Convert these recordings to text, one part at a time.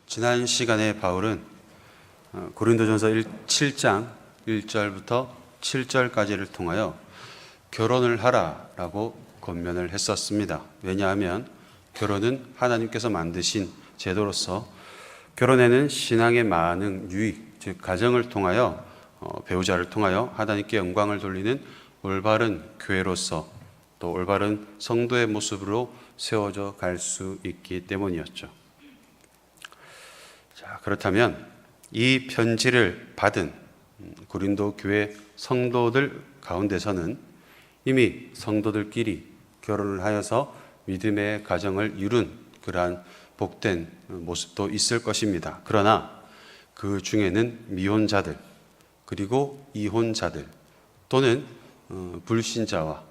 지난 시간에 바울은 고린도전서 7장 1절부터 7절까지를 통하여 결혼을 하라라고 권면을 했었습니다. 왜냐하면 결혼은 하나님께서 만드신 제도로서 결혼에는 신앙의 많은 유익, 즉 가정을 통하여 배우자를 통하여 하나님께 영광을 돌리는 올바른 교회로서 또 올바른 성도의 모습으로 세워져 갈 수 있기 때문이었죠. 자, 그렇다면 이 편지를 받은 고린도 교회 성도들 가운데서는 이미 성도들끼리 결혼을 하여서 믿음의 가정을 이룬 그러한 복된 모습도 있을 것입니다. 그러나 그 중에는 미혼자들 그리고 이혼자들 또는 불신자와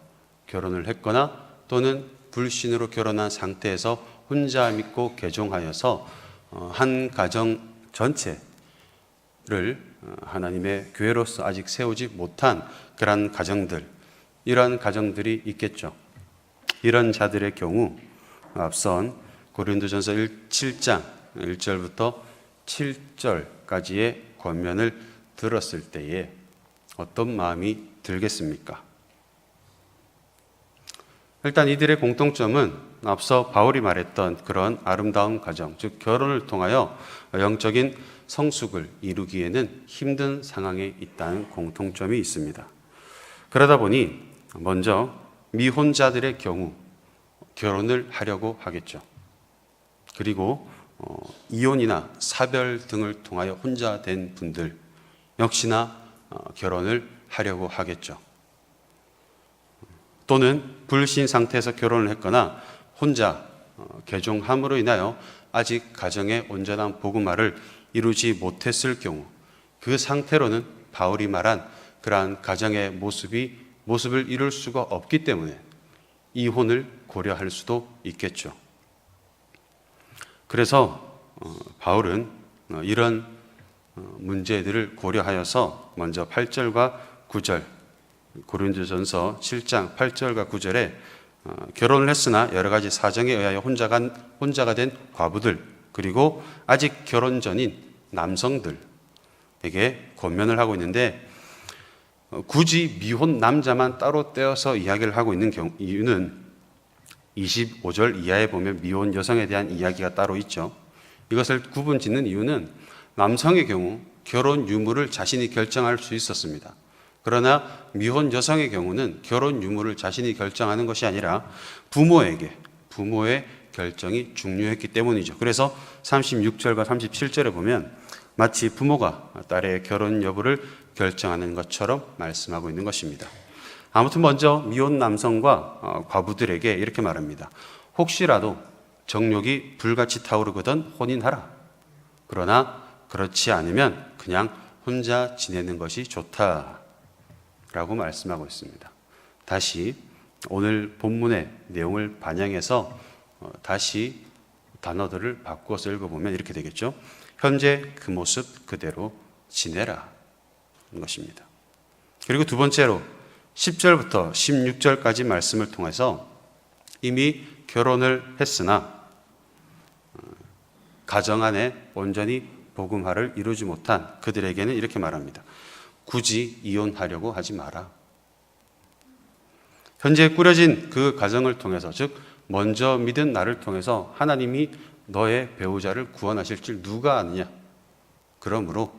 결혼을 했거나 또는 불신으로 결혼한 상태에서 혼자 믿고 개종하여서 한 가정 전체를 하나님의 교회로서 아직 세우지 못한 그러한 가정들, 이러한 가정들이 있겠죠. 이런 자들의 경우 앞선 고린도전서 7장 1절부터 7절까지의 권면을 들었을 때에 어떤 마음이 들겠습니까? 일단 이들의 공통점은 앞서 바울이 말했던 그런 아름다운 가정, 즉 결혼을 통하여 영적인 성숙을 이루기에는 힘든 상황에 있다는 공통점이 있습니다. 그러다 보니 먼저 미혼자들의 경우 결혼을 하려고 하겠죠. 그리고 이혼이나 사별 등을 통하여 혼자 된 분들 역시나 결혼을 하려고 하겠죠. 또는 불신 상태에서 결혼을 했거나 혼자 개종함으로 인하여 아직 가정의 온전한 복음화를 이루지 못했을 경우 그 상태로는 바울이 말한 그러한 가정의 모습을 이룰 수가 없기 때문에 이혼을 고려할 수도 있겠죠. 그래서 바울은 이런 문제들을 고려하여서 먼저 8절과 9절 고린도전서 7장 8절과 9절에 결혼을 했으나 여러 가지 사정에 의하여 혼자가 된 과부들 그리고 아직 결혼 전인 남성들에게 권면을 하고 있는데 굳이 미혼 남자만 따로 떼어서 이야기를 하고 있는 이유는 25절 이하에 보면 미혼 여성에 대한 이야기가 따로 있죠. 이것을 구분 짓는 이유는 남성의 경우 결혼 유무를 자신이 결정할 수 있었습니다. 그러나 미혼 여성의 경우는 결혼 유무를 자신이 결정하는 것이 아니라 부모의 결정이 중요했기 때문이죠. 그래서 36절과 37절에 보면 마치 부모가 딸의 결혼 여부를 결정하는 것처럼 말씀하고 있는 것입니다. 아무튼 먼저 미혼 남성과 과부들에게 이렇게 말합니다. 혹시라도 정욕이 불같이 타오르거든 혼인하라. 그러나 그렇지 않으면 그냥 혼자 지내는 것이 좋다. 라고 말씀하고 있습니다. 다시 오늘 본문의 내용을 반영해서 다시 단어들을 바꾸어서 읽어보면 이렇게 되겠죠. 현재 그 모습 그대로 지내라 는 것입니다. 그리고 두 번째로 10절부터 16절까지 말씀을 통해서 이미 결혼을 했으나 가정 안에 온전히 복음화를 이루지 못한 그들에게는 이렇게 말합니다. 굳이 이혼하려고 하지 마라. 현재 꾸려진 그 가정을 통해서 즉 먼저 믿은 나를 통해서 하나님이 너의 배우자를 구원하실 줄 누가 아느냐. 그러므로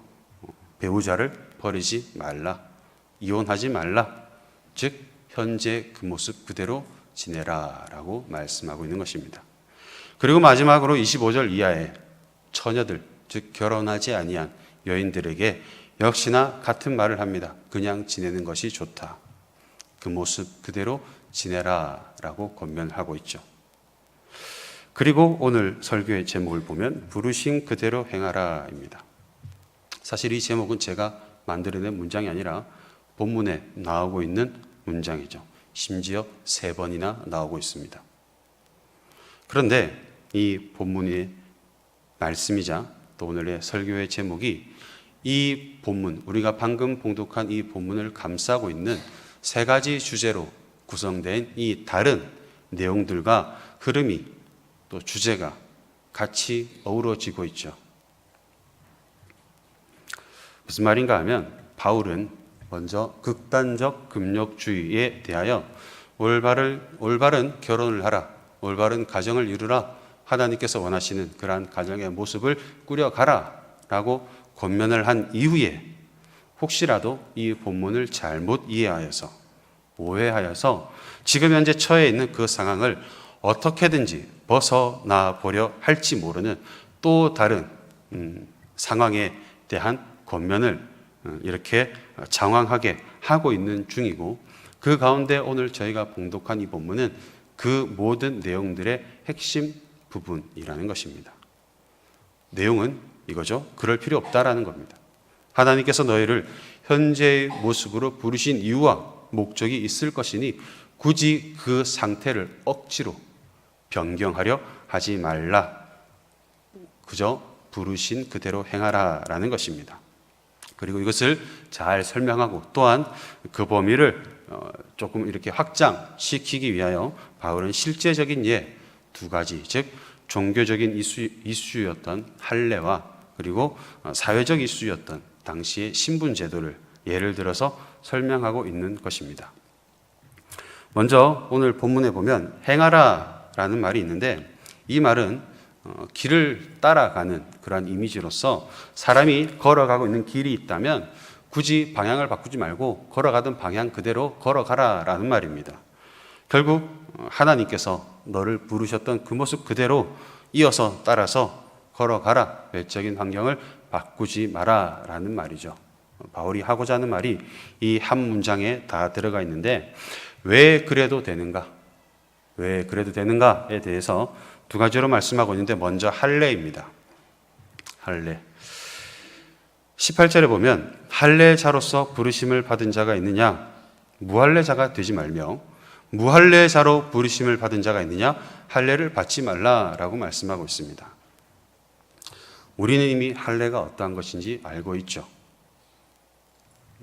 배우자를 버리지 말라. 이혼하지 말라. 즉 현재 그 모습 그대로 지내라 라고 말씀하고 있는 것입니다. 그리고 마지막으로 25절 이하의 처녀들 즉 결혼하지 아니한 여인들에게 역시나 같은 말을 합니다. 그냥 지내는 것이 좋다. 그 모습 그대로 지내라 라고 권면하고 있죠. 그리고 오늘 설교의 제목을 보면 부르신 그대로 행하라 입니다. 사실 이 제목은 제가 만들어낸 문장이 아니라 본문에 나오고 있는 문장이죠. 심지어 3번이나 나오고 있습니다. 그런데 이 본문의 말씀이자 또 오늘의 설교의 제목이 이 본문, 우리가 방금 봉독한 이 본문을 감싸고 있는 3가지 주제로 구성된 이 다른 내용들과 흐름이 또 주제가 같이 어우러지고 있죠. 무슨 말인가 하면 바울은 먼저 극단적 금욕주의에 대하여 올바른 결혼을 하라, 올바른 가정을 이루라, 하나님께서 원하시는 그러한 가정의 모습을 꾸려가라 라고 권면을 한 이후에 혹시라도 이 본문을 잘못 이해하여서 오해하여서 지금 현재 처해 있는 그 상황을 어떻게든지 벗어나 보려 할지 모르는 또 다른 상황에 대한 권면을 이렇게 장황하게 하고 있는 중이고, 그 가운데 오늘 저희가 봉독한 이 본문은 그 모든 내용들의 핵심 부분이라는 것입니다. 내용은 이거죠. 그럴 필요 없다라는 겁니다. 하나님께서 너희를 현재의 모습으로 부르신 이유와 목적이 있을 것이니 굳이 그 상태를 억지로 변경하려 하지 말라. 그저 부르신 그대로 행하라라는 것입니다. 그리고 이것을 잘 설명하고 또한 그 범위를 조금 이렇게 확장시키기 위하여 바울은 실제적인 예 두 가지, 즉 종교적인 이슈였던 할례와 그리고 사회적 이슈였던 당시의 신분 제도를 예를 들어서 설명하고 있는 것입니다. 먼저 오늘 본문에 보면 행하라라는 말이 있는데, 이 말은 길을 따라가는 그러한 이미지로서 사람이 걸어가고 있는 길이 있다면 굳이 방향을 바꾸지 말고 걸어가던 방향 그대로 걸어가라라는 말입니다. 결국 하나님께서 너를 부르셨던 그 모습 그대로 이어서 따라서 걸어가라, 외적인 환경을 바꾸지 마라라는 말이죠. 바울이 하고자 하는 말이 이 한 문장에 다 들어가 있는데, 왜 그래도 되는가? 왜 그래도 되는가에 대해서 두 가지로 말씀하고 있는데, 먼저 할례입니다. 할례. 18절에 보면 할례자로서 부르심을 받은 자가 있느냐? 무할례자가 되지 말며 무할례자로 부르심을 받은 자가 있느냐? 할례를 받지 말라라고 말씀하고 있습니다. 우리는 이미 할례가 어떠한 것인지 알고 있죠.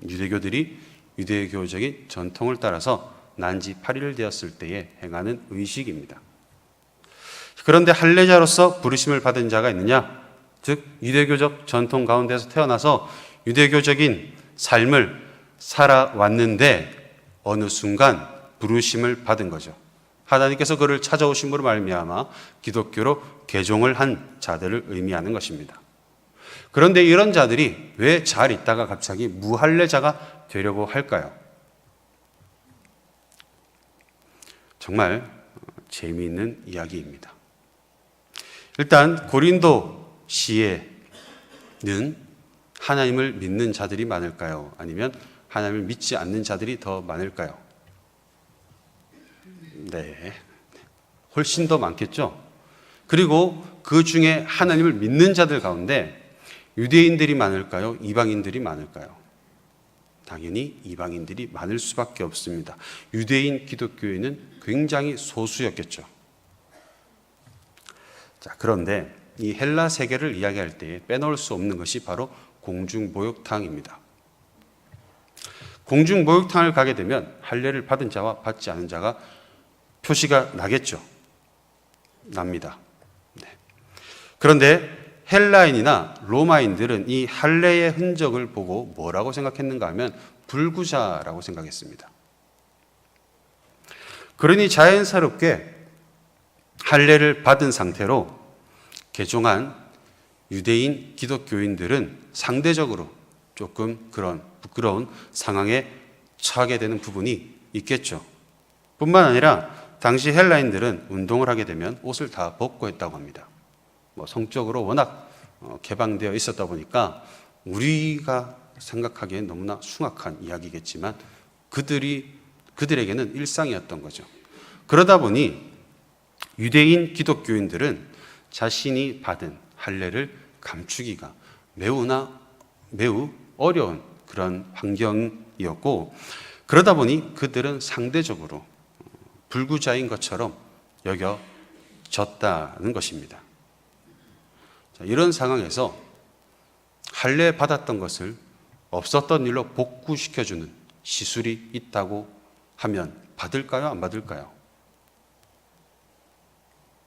유대교들이 유대교적인 전통을 따라서 난지 8일 되었을 때에 행하는 의식입니다. 그런데 할례자로서 부르심을 받은 자가 있느냐? 즉 유대교적 전통 가운데서 태어나서 유대교적인 삶을 살아왔는데 어느 순간 부르심을 받은 거죠. 하나님께서 그를 찾아오심으로 말미암아 기독교로 개종을 한 자들을 의미하는 것입니다. 그런데 이런 자들이 왜 잘 있다가 갑자기 무할례자가 되려고 할까요? 정말 재미있는 이야기입니다. 일단 고린도 시에는 하나님을 믿는 자들이 많을까요? 아니면 하나님을 믿지 않는 자들이 더 많을까요? 네, 훨씬 더 많겠죠. 그리고 그 중에 하나님을 믿는 자들 가운데 유대인들이 많을까요? 이방인들이 많을까요? 당연히 이방인들이 많을 수밖에 없습니다. 유대인 기독교인은 굉장히 소수였겠죠. 자, 그런데 이 헬라 세계를 이야기할 때 빼놓을 수 없는 것이 바로 공중목욕탕입니다. 공중목욕탕을 가게 되면 할례를 받은 자와 받지 않은 자가 표시가 나겠죠. 납니다. 네. 그런데 헬라인이나 로마인들은 이 할례의 흔적을 보고 뭐라고 생각했는가 하면 불구자라고 생각했습니다. 그러니 자연스럽게 할례를 받은 상태로 개종한 유대인 기독교인들은 상대적으로 조금 그런 부끄러운 상황에 처하게 되는 부분이 있겠죠. 뿐만 아니라 당시 헬라인들은 운동을 하게 되면 옷을 다 벗고 했다고 합니다. 성적으로 워낙 개방되어 있었다 보니까 우리가 생각하기엔 너무나 숭악한 이야기겠지만 그들에게는 일상이었던 거죠. 그러다 보니 유대인 기독교인들은 자신이 받은 할례를 감추기가 매우 어려운 그런 환경이었고, 그러다 보니 그들은 상대적으로 불구자인 것처럼 여겨졌다는 것입니다. 자, 이런 상황에서 할례 받았던 것을 없었던 일로 복구시켜주는 시술이 있다고 하면 받을까요? 안 받을까요?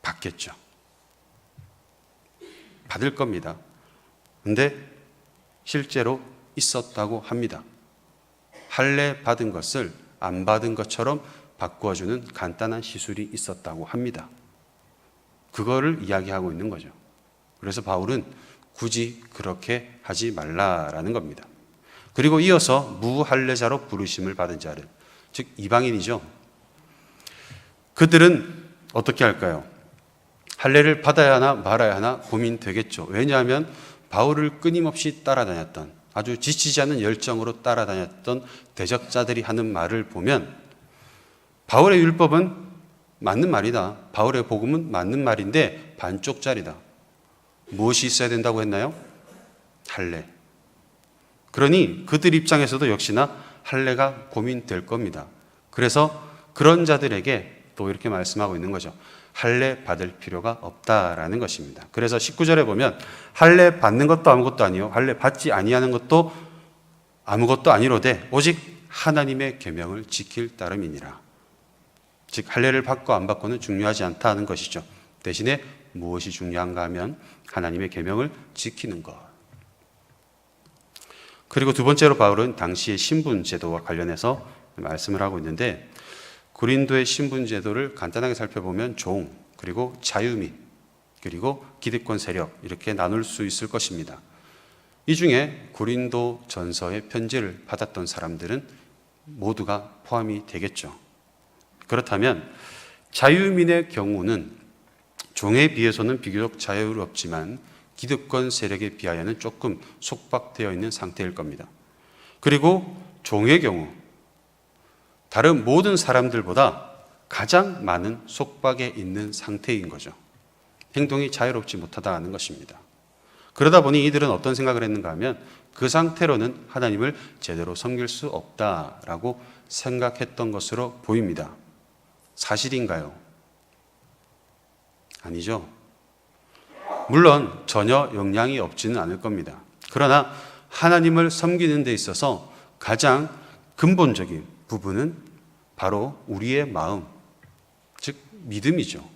받겠죠. 받을 겁니다. 근데 실제로 있었다고 합니다. 할례 받은 것을 안 받은 것처럼 바꾸어주는 간단한 시술이 있었다고 합니다. 그거를 이야기하고 있는 거죠. 그래서 바울은 굳이 그렇게 하지 말라라는 겁니다. 그리고 이어서 무할례자로 부르심을 받은 자들, 즉 이방인이죠. 그들은 어떻게 할까요? 할례를 받아야 하나 말아야 하나 고민되겠죠. 왜냐하면 바울을 끊임없이 따라다녔던, 아주 지치지 않는 열정으로 따라다녔던 대적자들이 하는 말을 보면 바울의 율법은 맞는 말이다. 바울의 복음은 맞는 말인데 반쪽짜리다. 무엇이 있어야 된다고 했나요? 할례. 그러니 그들 입장에서도 역시나 할례가 고민될 겁니다. 그래서 그런 자들에게 또 이렇게 말씀하고 있는 거죠. 할례 받을 필요가 없다라는 것입니다. 그래서 19절에 보면 할례 받는 것도 아무것도 아니요 할례 받지 아니하는 것도 아무것도 아니로되 오직 하나님의 계명을 지킬 따름이니라. 즉 할례를 받고 안 받고는 중요하지 않다는 것이죠. 대신에 무엇이 중요한가 하면 하나님의 계명을 지키는 것. 그리고 두 번째로 바울은 당시의 신분 제도와 관련해서 말씀을 하고 있는데 고린도의 신분 제도를 간단하게 살펴보면 종, 그리고 자유민, 그리고 기득권 세력 이렇게 나눌 수 있을 것입니다. 이 중에 고린도 전서의 편지를 받았던 사람들은 모두가 포함이 되겠죠. 그렇다면 자유민의 경우는 종에 비해서는 비교적 자유롭지만 기득권 세력에 비하여는 조금 속박되어 있는 상태일 겁니다. 그리고 종의 경우 다른 모든 사람들보다 가장 많은 속박에 있는 상태인 거죠. 행동이 자유롭지 못하다는 것입니다. 그러다 보니 이들은 어떤 생각을 했는가 하면 그 상태로는 하나님을 제대로 섬길 수 없다라고 생각했던 것으로 보입니다. 사실인가요? 아니죠. 물론 전혀 영향이 없지는 않을 겁니다. 그러나 하나님을 섬기는 데 있어서 가장 근본적인 부분은 바로 우리의 마음, 즉 믿음이죠.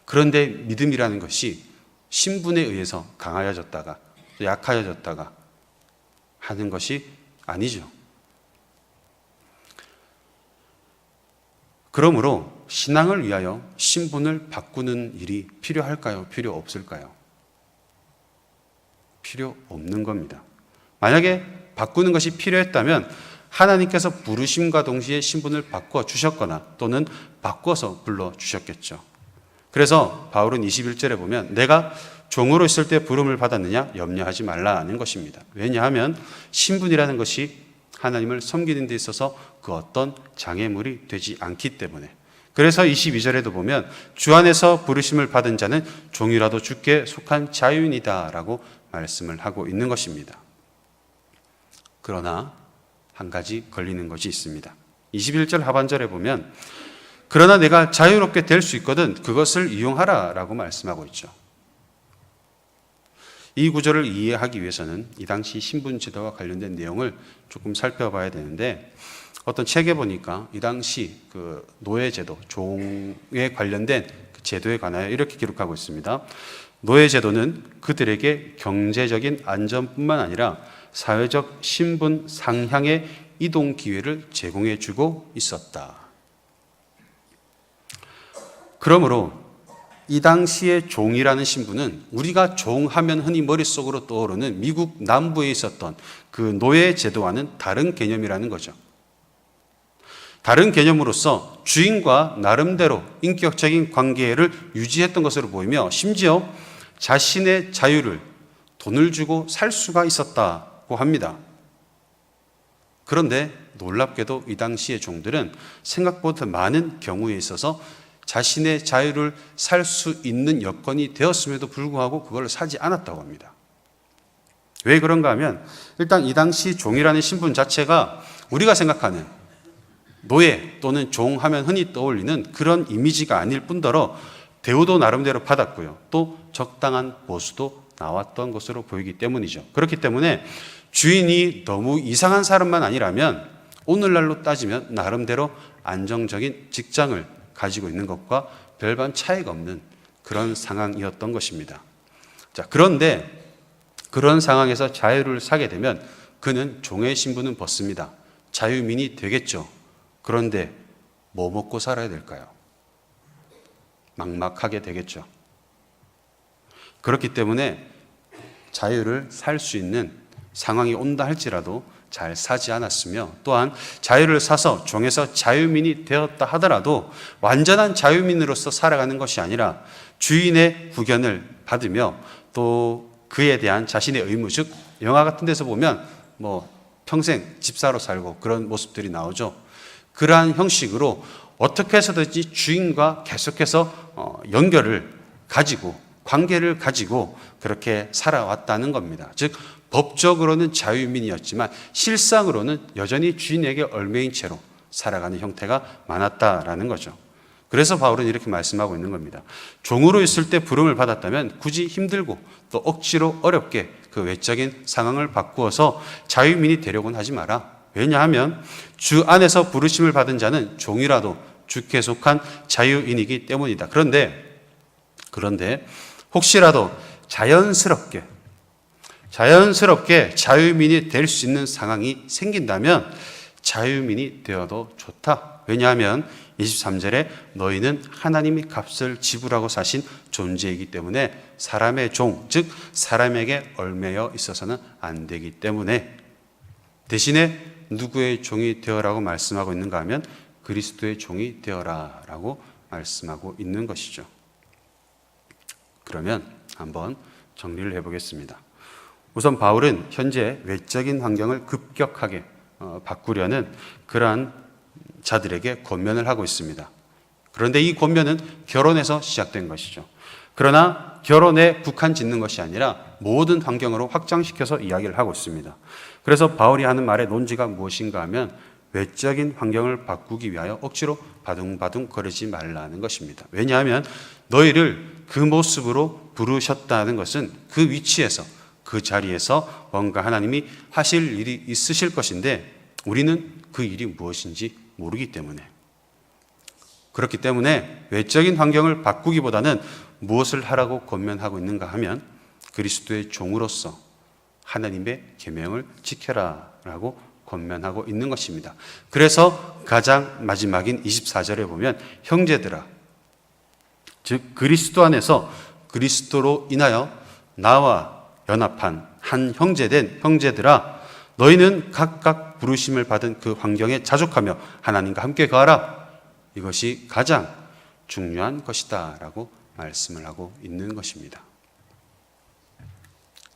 그런데 믿음이라는 것이 신분에 의해서 강하여졌다가 약하여졌다가 하는 것이 아니죠. 그러므로 신앙을 위하여 신분을 바꾸는 일이 필요할까요? 필요 없을까요? 필요 없는 겁니다. 만약에 바꾸는 것이 필요했다면 하나님께서 부르심과 동시에 신분을 바꿔 주셨거나 또는 바꿔서 불러 주셨겠죠. 그래서 바울은 21절에 보면 내가 종으로 있을 때 부름을 받았느냐 염려하지 말라는 것입니다. 왜냐하면 신분이라는 것이 하나님을 섬기는 데 있어서 그 어떤 장애물이 되지 않기 때문에. 그래서 22절에도 보면 주 안에서 부르심을 받은 자는 종이라도 주께 속한 자유인이다라고 말씀을 하고 있는 것입니다. 그러나 한 가지 걸리는 것이 있습니다. 21절 하반절에 보면 그러나 내가 자유롭게 될 수 있거든 그것을 이용하라라고 말씀하고 있죠. 이 구절을 이해하기 위해서는 이 당시 신분제도와 관련된 내용을 조금 살펴봐야 되는데 어떤 책에 보니까 이 당시 그 노예제도, 종에 관련된 그 제도에 관하여 이렇게 기록하고 있습니다. 노예제도는 그들에게 경제적인 안전뿐만 아니라 사회적 신분 상향의 이동 기회를 제공해 주고 있었다. 그러므로 이 당시의 종이라는 신분은 우리가 종하면 흔히 머릿속으로 떠오르는 미국 남부에 있었던 그 노예 제도와는 다른 개념이라는 거죠. 다른 개념으로서 주인과 나름대로 인격적인 관계를 유지했던 것으로 보이며 심지어 자신의 자유를 돈을 주고 살 수가 있었다고 합니다. 그런데 놀랍게도 이 당시의 종들은 생각보다 많은 경우에 있어서 자신의 자유를 살 수 있는 여건이 되었음에도 불구하고 그걸 사지 않았다고 합니다. 왜 그런가 하면 일단 이 당시 종이라는 신분 자체가 우리가 생각하는 노예 또는 종하면 흔히 떠올리는 그런 이미지가 아닐 뿐더러 대우도 나름대로 받았고요. 또 적당한 보수도 나왔던 것으로 보이기 때문이죠. 그렇기 때문에 주인이 너무 이상한 사람만 아니라면 오늘날로 따지면 나름대로 안정적인 직장을 가지고 있는 것과 별반 차이가 없는 그런 상황이었던 것입니다. 자, 그런데 그런 상황에서 자유를 사게 되면 그는 종의 신분은 벗습니다. 자유민이 되겠죠. 그런데 뭐 먹고 살아야 될까요? 막막하게 되겠죠. 그렇기 때문에 자유를 살 수 있는 상황이 온다 할지라도 잘 사지 않았으며, 또한 자유를 사서 종에서 자유민이 되었다 하더라도 완전한 자유민으로서 살아가는 것이 아니라 주인의 후견을 받으며 또 그에 대한 자신의 의무, 즉 영화 같은 데서 보면 뭐 평생 집사로 살고 그런 모습들이 나오죠. 그러한 형식으로 어떻게 해서든지 주인과 계속해서 연결을 가지고 관계를 가지고 그렇게 살아왔다는 겁니다. 즉 법적으로는 자유민이었지만 실상으로는 여전히 주인에게 얽매인 채로 살아가는 형태가 많았다라는 거죠. 그래서 바울은 이렇게 말씀하고 있는 겁니다. 종으로 있을 때 부름을 받았다면 굳이 힘들고 또 억지로 어렵게 그 외적인 상황을 바꾸어서 자유민이 되려고는 하지 마라. 왜냐하면 주 안에서 부르심을 받은 자는 종이라도 주께 속한 자유인이기 때문이다. 그런데 혹시라도 자연스럽게 자유민이 될 수 있는 상황이 생긴다면 자유민이 되어도 좋다. 왜냐하면 23절에 너희는 하나님이 값을 지불하고 사신 존재이기 때문에 사람의 종, 즉 사람에게 얽매여 있어서는 안 되기 때문에, 대신에 누구의 종이 되어라고 말씀하고 있는가 하면 그리스도의 종이 되어라라고 말씀하고 있는 것이죠. 그러면 한번 정리를 해보겠습니다. 우선 바울은 현재 외적인 환경을 급격하게 바꾸려는 그러한 자들에게 권면을 하고 있습니다. 그런데 이 권면은 결혼에서 시작된 것이죠. 그러나 결혼에 국한 짓는 것이 아니라 모든 환경으로 확장시켜서 이야기를 하고 있습니다. 그래서 바울이 하는 말의 논지가 무엇인가 하면 외적인 환경을 바꾸기 위하여 억지로 바둥바둥 거리지 말라는 것입니다. 왜냐하면 너희를 그 모습으로 부르셨다는 것은 그 위치에서 그 자리에서 뭔가 하나님이 하실 일이 있으실 것인데 우리는 그 일이 무엇인지 모르기 때문에, 그렇기 때문에 외적인 환경을 바꾸기보다는 무엇을 하라고 권면하고 있는가 하면 그리스도의 종으로서 하나님의 계명을 지켜라라고 권면하고 있는 것입니다. 그래서 가장 마지막인 24절에 보면 형제들아, 즉 그리스도 안에서 그리스도로 인하여 나와 연합한 한 형제된 형제들아, 너희는 각각 부르심을 받은 그 환경에 자족하며 하나님과 함께 거하라. 이것이 가장 중요한 것이다 라고 말씀을 하고 있는 것입니다.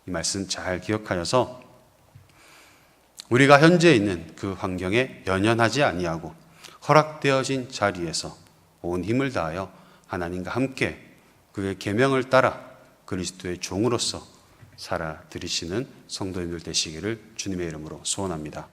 이 말씀 잘 기억하여서 우리가 현재 있는 그 환경에 연연하지 아니하고 허락되어진 자리에서 온 힘을 다하여 하나님과 함께 그의 계명을 따라 그리스도의 종으로서 살아들이시는 성도님들 되시기를 주님의 이름으로 소원합니다.